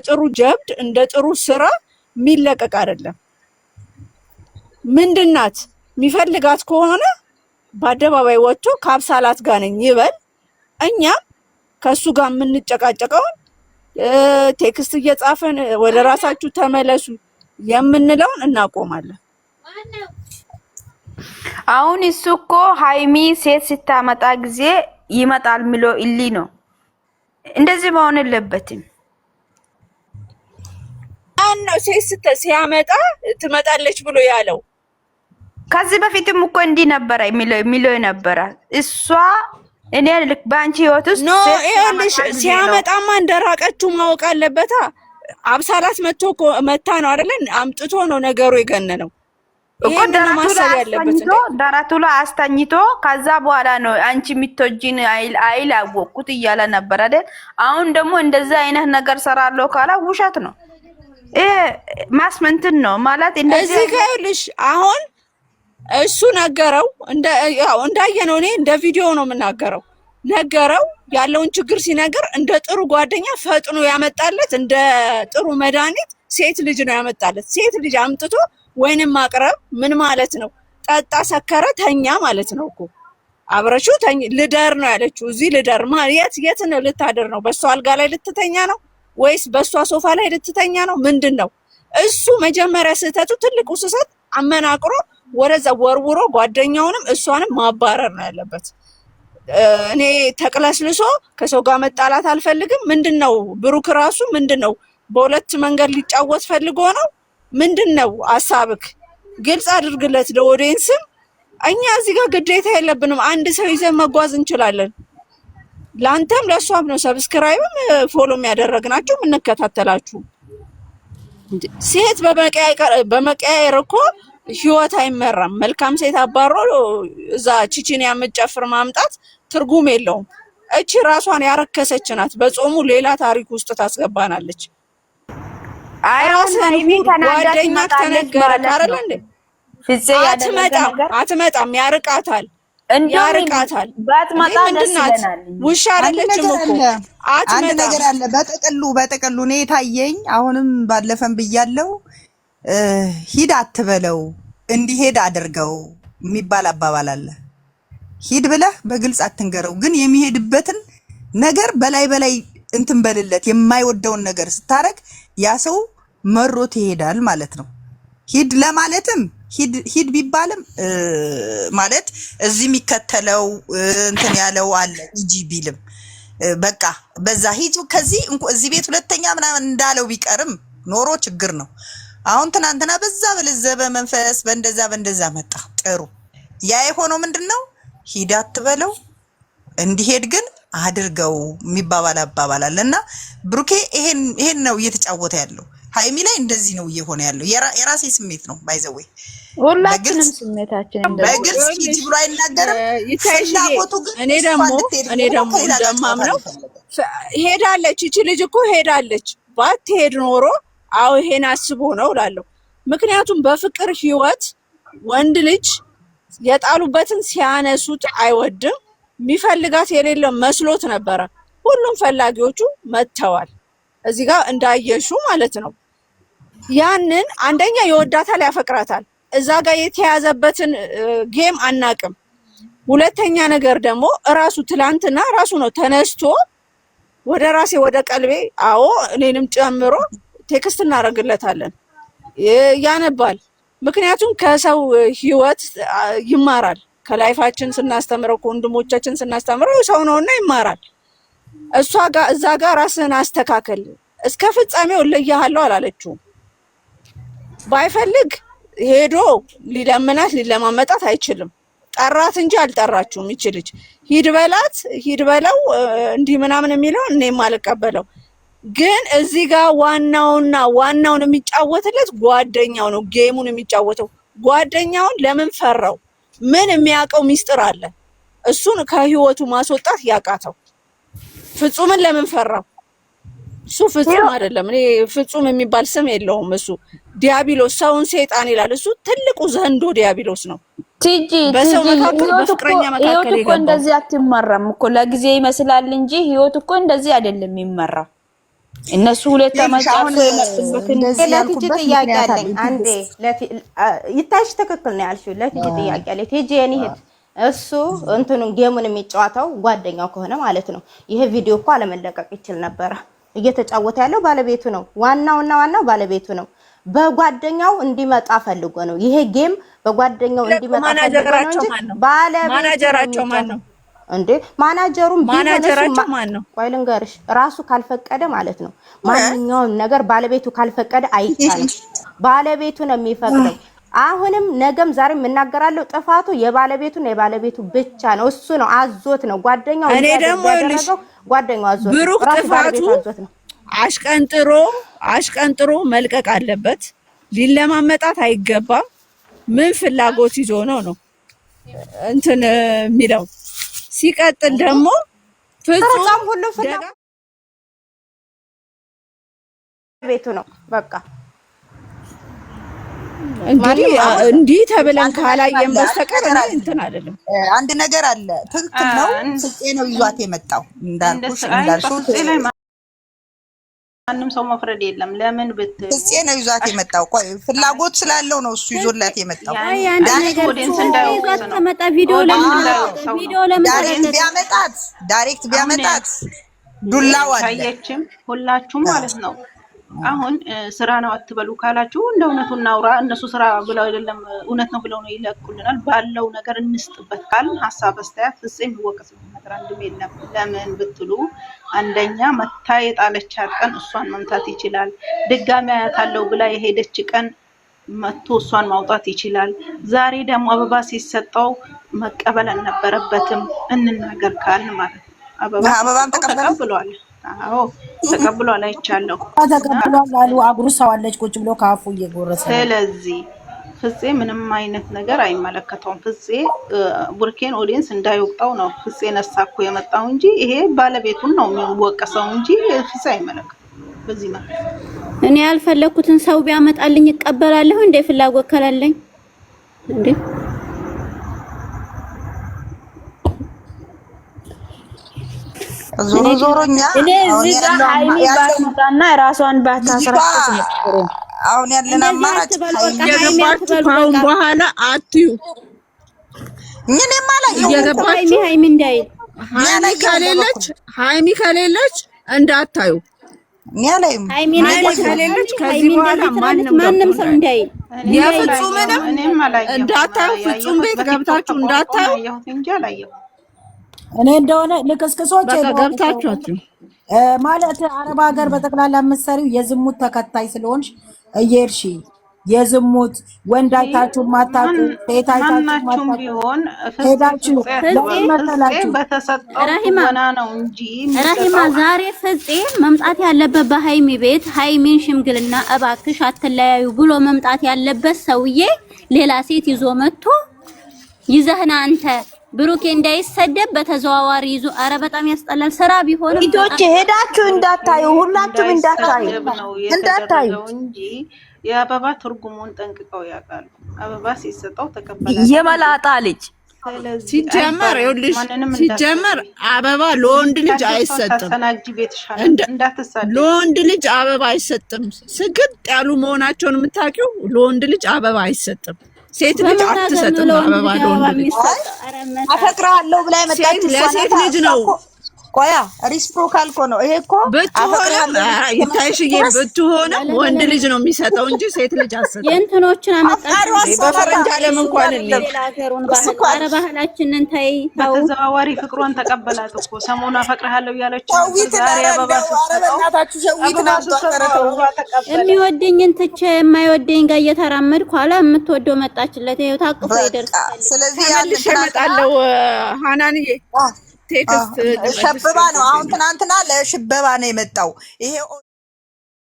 ጥሩ ጀብድ እንደ ጥሩ ስራ የሚለቀቅ አይደለም። ምንድናት የሚፈልጋት ከሆነ በአደባባይ ወጥቶ ከአብሳላት ጋር ነኝ ይበል። እኛም ከሱ ጋር የምንጨቃጨቀውን ቴክስት እየጻፈን ወደ ራሳችሁ ተመለሱ የምንለውን እናቆማለን። አሁን እሱ እኮ ሃይሚ ሴት ስታመጣ ጊዜ ይመጣል ምሎ ኢሊ ነው። እንደዚህ መሆን የለበትም። ነው ሴት ሲያመጣ ትመጣለች ብሎ ያለው። ከዚህ በፊትም እኮ እንዲህ ነበረ የሚለው ነበረ። እሷ እኔ ልክ ባንቺ ህይወት ውስጥ ኖ ይኸውልሽ፣ ሲያመጣማ እንደራቀችው ማወቅ አለበታ። አብሳላት መታ ነው አይደል? አምጥቶ ነው ነገሩ የገነነው እኮ። ደረቱ ላይ አስተኝቶ ከዛ በኋላ ነው አንቺ የምትወጂን አይል አወቅኩት እያለ ነበር አይደል? አሁን ደግሞ እንደዛ አይነት ነገር ሰራለሁ ካላ ውሸት ነው። ማስመንትን ነው ማለት እንደዚህ። እዚህ ጋር ይኸውልሽ አሁን እሱ ነገረው። እንዳየነው እኔ እንደ ቪዲዮ ነው የምናገረው። ነገረው ያለውን ችግር ሲነገር እንደ ጥሩ ጓደኛ ፈጥኖ ያመጣለት፣ እንደ ጥሩ መድኃኒት ሴት ልጅ ነው ያመጣለት። ሴት ልጅ አምጥቶ ወይንም ማቅረብ ምን ማለት ነው? ጠጣ፣ ሰከረ፣ ተኛ ማለት ነው እኮ። አብረሹ ልደር ነው ያለችው። እዚህ ልደር የት ነው ልታደር ነው? በሷ አልጋ ላይ ልትተኛ ነው ወይስ በሷ ሶፋ ላይ ልትተኛ ነው? ምንድን ነው እሱ? መጀመሪያ ስህተቱ፣ ትልቁ ስህተት አመናቅሮ ወደዛ ወርውሮ ጓደኛውንም እሷንም ማባረር ነው ያለበት። እኔ ተቅለስልሶ ከሰው ጋር መጣላት አልፈልግም። ምንድነው ብሩክ ራሱ ምንድነው በሁለት መንገድ ሊጫወት ፈልጎ ነው? ምንድነው ሐሳብክ? ግልጽ አድርግለት ለኦዲየንስም። እኛ እዚህ ጋር ግዴታ የለብንም። አንድ ሰው ይዘን መጓዝ እንችላለን። ላንተም ለሷም ነው ሰብስክራይብም ፎሎም ያደረግናችሁ የምንከታተላችሁ። ሴት በመቀያየር እኮ ህይወት አይመራም። መልካም ሴት አባሮ እዛ ቺቺን ያመጨፍር ማምጣት ትርጉም የለውም። እቺ ራሷን ያረከሰች ናት። በጾሙ ሌላ ታሪክ ውስጥ ታስገባናለች። ጓደኛ ተነገረ አይደል እንዴ? አትመጣም፣ ያርቃታል። ባትመጣ ደስ ይለናል። ውሻ አይደለችም እኮ አንድ ነገር አለ። በጥቅሉ እኔ ታየኝ። አሁንም ባለፈን ብያለው፣ ሂድ አትበለው እንዲሄድ አድርገው የሚባል አባባል አለ። ሂድ ብለህ በግልጽ አትንገረው፣ ግን የሚሄድበትን ነገር በላይ እንትን በልለት። የማይወደውን ነገር ስታረግ ያ ሰው መሮት ይሄዳል ማለት ነው። ሂድ ለማለትም ሂድ ቢባልም ማለት እዚህ የሚከተለው እንትን ያለው አለ። ሂጂ ቢልም በቃ በዛ ሂጂ ከዚህ እዚህ ቤት ሁለተኛ ምናምን እንዳለው ቢቀርም ኖሮ ችግር ነው። አሁን ትናንትና በዛ በለዘበ መንፈስ በእንደዛ መጣ። ጥሩ ያ የሆነው ምንድነው? ሂድ አትበለው እንዲሄድ ግን አድርገው የሚባባል አባባል አለና ብሩኬ ይሄን ነው እየተጫወተ ያለው። ሃይሚ ላይ እንደዚህ ነው እየሆነ ያለው። የራሴ ስሜት ነው ባይዘው። ሁላችንም ስሜታችን በግልጽ ሂጂ ብሎ አይናገርም። ፍላጎቱ ግን እኔ ደግሞ እንደማምነው ሄዳለች። እቺ ልጅ እኮ ሄዳለች። ባትሄድ ኖሮ አው ይሄን አስቦ ነው እላለሁ። ምክንያቱም በፍቅር ህይወት ወንድ ልጅ የጣሉበትን ሲያነሱት አይወድም። የሚፈልጋት የሌለ መስሎት ነበረ። ሁሉም ፈላጊዎቹ መተዋል። እዚህ ጋር እንዳየሹ ማለት ነው። ያንን አንደኛ ይወዳታል፣ ያፈቅራታል። እዛ ጋር የተያዘበትን ጌም አናቅም። ሁለተኛ ነገር ደግሞ ራሱ ትላንትና ራሱ ነው ተነስቶ ወደ ራሴ ወደ ቀልቤ አዎ እኔንም ጨምሮ ቴክስት እናደርግለታለን፣ ያነባል። ምክንያቱም ከሰው ህይወት ይማራል። ከላይፋችን ስናስተምረው ከወንድሞቻችን ስናስተምረው ሰው ነውና ይማራል። እዛ ጋር ራስን አስተካከል፣ እስከ ፍጻሜው እለያለሁ አላለችውም። ባይፈልግ ሄዶ ሊለምናት ሊለማመጣት አይችልም። ጠራት እንጂ አልጠራችውም። ይችልች ሂድ በላት ሂድ በለው እንዲህ ምናምን የሚለው እኔም አልቀበለው። ግን እዚህ ጋር ዋናውን የሚጫወትለት ጓደኛው ነው። ጌሙን የሚጫወተው ጓደኛውን ለምን ፈራው? ምን የሚያውቀው ሚስጥር አለ? እሱን ከህይወቱ ማስወጣት ያቃተው ፍጹምን ለምን ፈራው? እሱ ፍጹም አይደለም። እኔ ፍጹም የሚባል ስም የለውም። እሱ ዲያብሎስ፣ ሰውን ሰይጣን ይላል። እሱ ትልቁ ዘንዶ ዲያብሎስ ነው። ቲጂ በሰው መካከል በፍቅረኛ መካከል እኮ እንደዚህ አትመራም እኮ። ለጊዜ ይመስላል እንጂ ህይወት እኮ እንደዚህ አይደለም የሚመራው። እነሱ ሁለት ተመጫጭ የመጡበትን ለቲጂ ጥያቄ አለኝ። አንዴ ይታይሽ ትክክል ነው ያልሽው። ለቲጂ ጥያቄ አለኝ። ቲጂ የኔ እህት እሱ እንትኑን ጌሙን የሚጫወተው ጓደኛው ከሆነ ማለት ነው። ይሄ ቪዲዮ እኮ አለመለቀቅ ይችል ነበር። እየተጫወተ ያለው ባለቤቱ ነው። ዋናው ባለቤቱ ነው። በጓደኛው እንዲመጣ ፈልጎ ነው። ይሄ ጌም በጓደኛው እንዲመጣ ፈልጎ ነው እንጂ ማናጀራቸው ማን ነው እንዴ? ማናጀሩም ማናጀራቸው ማን ነው? ቆይ ልንገርሽ፣ ራሱ ካልፈቀደ ማለት ነው። ማንኛውም ነገር ባለቤቱ ካልፈቀደ አይቻልም። ባለቤቱ ነው የሚፈቅደው። አሁንም ነገም ዛሬም እናገራለሁ፣ ጥፋቱ የባለቤቱ ብቻ ነው። እሱ ነው አዞት ነው ጓደኛው። እኔ ደግሞ ያደረገው ጓደኛው አዞት ነው። ብሩክ ጥፋቱ አሽቀንጥሮ መልቀቅ አለበት። ሊለማመጣት አይገባም። ምን ፍላጎት ይዞ ነው እንትን የሚለው? ሲቀጥል ደግሞ ፍጹም ሁሉ ቤቱ ነው በቃ። እንዲህ ተብለን ካላየን በስተቀር እንትን አይደለም። አንድ ነገር አለ። ትክክል ነው። ፍፄ ነው ይዟት የመጣው እንዳልኩሽ ማንም ሰው መፍረድ የለም። ለምን ብትል ፍፄ ነው ይዟት የመጣው። ቆይ ፍላጎት ስላለው ነው እሱ ይዞላት የመጣው። ዳይሬክት ቢያመጣት ዱላው አለ። ታየችም ሁላችሁም ማለት ነው። አሁን ስራ ነው አትበሉ ካላችሁ እንደ እውነቱ እናውራ። እነሱ ስራ ብለው አይደለም እውነት ነው ብለው ነው ይለቁልናል። ባለው ነገር እንስጥበት ካል ሐሳብ አስተያየት ፍፄ የሚወቀስበት ነገር አንድም የለም። ለምን ብትሉ አንደኛ መታ የጣለቻት ቀን እሷን መምታት ይችላል። ድጋሚ አያታለው ብላ የሄደች ቀን መቶ እሷን ማውጣት ይችላል። ዛሬ ደግሞ አበባ ሲሰጠው መቀበል አልነበረበትም። እንናገር ካልን ማለት ነው። አበባን ተቀብሏል። አዎ ተቀብሏል። አይቻለሁ ተቀብሏል አሉ። አጉርሳዋለች ቁጭ ብሎ ካፉ እየጎረሰ። ስለዚህ ፍፄ ምንም አይነት ነገር አይመለከተውም። ፍፄ ቡርኬን ኦዲየንስ እንዳይወቅጣው ነው ፍፄ ነሳኩ የመጣው እንጂ ይሄ ባለቤቱን ነው የሚወቀሰው እንጂ ፍፄ አይመለከተውም። በዚህ ማለት እኔ ያልፈለኩትን ሰው ቢያመጣልኝ እቀበላለሁ እንዴ? ፍላጎት ከሌለኝ እንዴ? ዞሮኛ እኔ እዚህ ጋር ሃይሚ ባትመጣና ራሷን ባታሰራጭ ነው። አሁን ያለን አማራጭ እየገባችሁ ካሁን በኋላ አትዩ። ምንም አላየሁም። እየገባችሁ ሃይሚ እንዳይል ሃይሚ ከሌለች እንዳታዩ። ሃይሚ ከሌለች ከዚህ በኋላ ማንም ሰው እንዳይል የፍጹምንም እንዳታዩ። ፍጹም ቤት ገብታችሁ እንዳታዩ እንጂ አላየሁም። እኔ እንደሆነ ልክስክሶች ገብታችሁ ማለት አረብ ሀገር በጠቅላላ የምትሰሪው የዝሙት ተከታይ ስለሆንሽ እየሄድሽ የዝሙት ወንድ አይታችሁ ማታቁ ሴት አይታችሁ ማታቁ ሄዳችሁ ለመሰላችሁ ረሂማ ዛሬ ፍፄ መምጣት ያለበት በሃይሚ ቤት ሃይሚን ሽምግልና እባክሽ አትለያዩ ብሎ መምጣት ያለበት ሰውዬ ሌላ ሴት ይዞ መጥቶ ይዘህና አንተ ብሩኬ እንዳይሰደብ በተዘዋዋሪ ይዞ። አረ በጣም ያስጠላል። ስራ ቢሆን ልጆች ሄዳችሁ እንዳታዩ፣ ሁላችሁም እንዳታዩ እንጂ የአበባ ትርጉሙን ጠንቅቀው ያውቃሉ። አበባ ሲሰጠው ተቀበለ የመላጣ ልጅ ሲጀመር አበባ ለወንድ ልጅ አይሰጥም። ለወንድ ልጅ አበባ አይሰጥም። ስግጥ ያሉ መሆናቸውን የምታውቂው ለወንድ ልጅ አበባ አይሰጥም። ሴት ልጅ አትሰጥም አበባ ለወንድ ልጅ። አፈቅራለሁ ብላ የመጣች ለሴት ልጅ ነው። ቆያ ሪስፕሮካል እኮ ነው ይሄ እኮ። ብትሆንም ይታይሽዬ ብትሆንም ወንድ ልጅ ነው የሚሰጠው እንጂ ሴት ልጅ አትሰጥም። የእንትኖችን አመጣች በፈረንጅ ዓለም እንኳን ባህላችንን ታይ በተዘዋዋሪ ፍቅሯን ተቀበላት እኮ። ሰሞኑን አፈቅርሃለሁ ያለች ዛሬ አበባ የሚወደኝን ትቼ የማይወደኝ ጋር እየተራመድኩ ኋላ የምትወደው መጣችለት። ይኸው ታቅፎ ይደርሳል። ስለዚህ ያልሽ እመጣለሁ ሀናንዬ ቴክስት ሸብባ ነው። አሁን ትናንትና ለሽበባ ነው የመጣው ይሄ